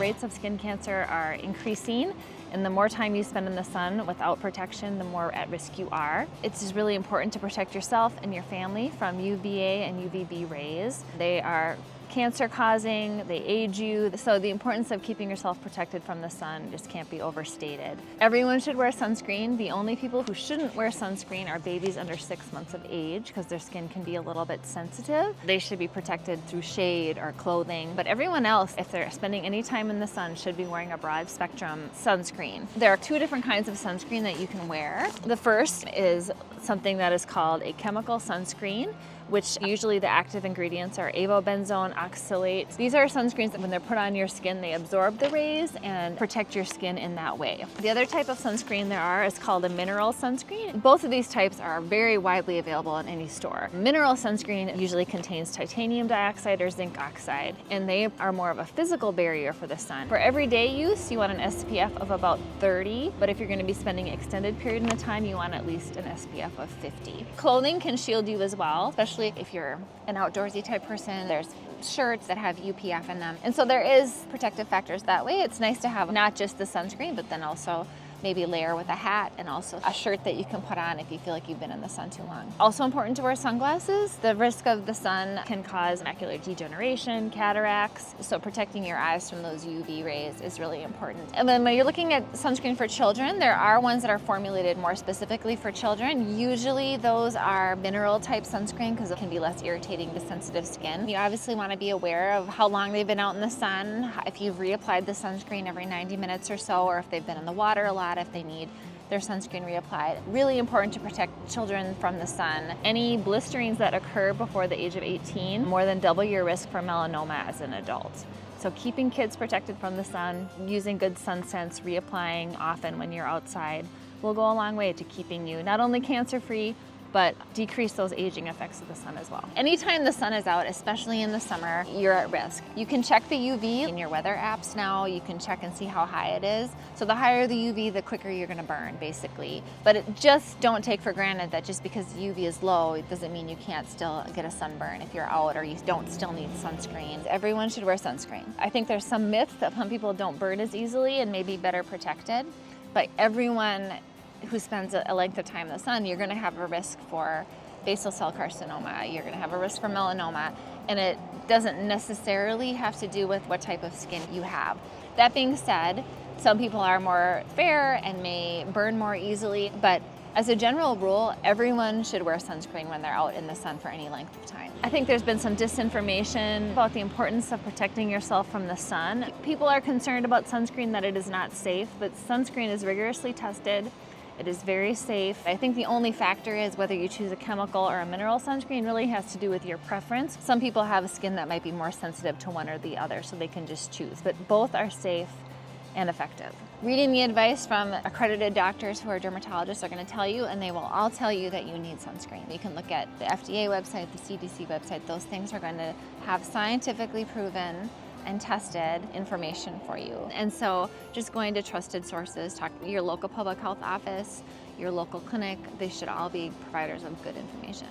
rates of skin cancer are increasing, and the more time you spend in the sun without protection, the more at risk you are. It's just really important to protect yourself and your family from UVA and UVB rays. They are cancer causing, they age you, so the importance of keeping yourself protected from the sun just can't be overstated. Everyone should wear sunscreen. The only people who shouldn't wear sunscreen are babies under 6 months of age because their skin can be a little bit sensitive. They should be protected through shade or clothing, but everyone else, if they're spending any time in the sun, should be wearing a broad spectrum sunscreen. There are 2 different kinds of sunscreen that you can wear. The first is something that is called a chemical sunscreen, which usually the active ingredients are avobenzone oxalate. These are sunscreens that when they're put on your skin, they absorb the rays and protect your skin in that way. The other type of sunscreen there are is called a mineral sunscreen. Both of these types are very widely available in any store. Mineral sunscreen usually contains titanium dioxide or zinc oxide, and they are more of a physical barrier for the sun. For everyday use, you want an SPF of about 30, but if you're going to be spending an extended period of time, you want at least an SPF of 50. Clothing can shield you as well, especially if you're an outdoorsy type person. There's shirts that have UPF in them. And so there is protective factors that way. It's nice to have not just the sunscreen, but then also maybe layer with a hat and also a shirt that you can put on if you feel like you've been in the sun too long. Also important to wear sunglasses. The risk of the sun can cause macular degeneration, cataracts, so protecting your eyes from those UV rays is really important. And then when you're looking at sunscreen for children, there are ones that are formulated more specifically for children. Usually those are mineral type sunscreen because it can be less irritating to sensitive skin. You obviously want to be aware of how long they've been out in the sun, if you've reapplied the sunscreen every 90 minutes or so, or if they've been in the water a lot, if they need their sunscreen reapplied. Really important to protect children from the sun. Any blisterings that occur before the age of 18 more than double your risk for melanoma as an adult. So keeping kids protected from the sun, using good sun scents, reapplying often when you're outside will go a long way to keeping you not only cancer-free, but decrease those aging effects of the sun as well. Anytime the sun is out, especially in the summer, you're at risk. You can check the UV in your weather apps now. You can check and see how high it is. So the higher the UV, the quicker you're gonna burn, basically. But just don't take for granted that just because the UV is low, it doesn't mean you can't still get a sunburn if you're out or you don't still need sunscreen. Everyone should wear sunscreen. I think there's some myths that some people don't burn as easily and may be better protected, but everyone who spends a length of time in the sun, you're going to have a risk for basal cell carcinoma, you're going to have a risk for melanoma, and it doesn't necessarily have to do with what type of skin you have. That being said, some people are more fair and may burn more easily, but as a general rule, everyone should wear sunscreen when they're out in the sun for any length of time. I think there's been some disinformation about the importance of protecting yourself from the sun. People are concerned about sunscreen, that it is not safe, but sunscreen is rigorously tested. It is very safe. I think the only factor is whether you choose a chemical or a mineral sunscreen really has to do with your preference. Some people have a skin that might be more sensitive to one or the other, so they can just choose, but both are safe and effective. Reading the advice from accredited doctors who are dermatologists are going to tell you, and they will all tell you that you need sunscreen. You can look at the FDA website, the CDC website. Those things are going to have scientifically proven and tested information for you. And so just going to trusted sources, talk to your local public health office, your local clinic, they should all be providers of good information.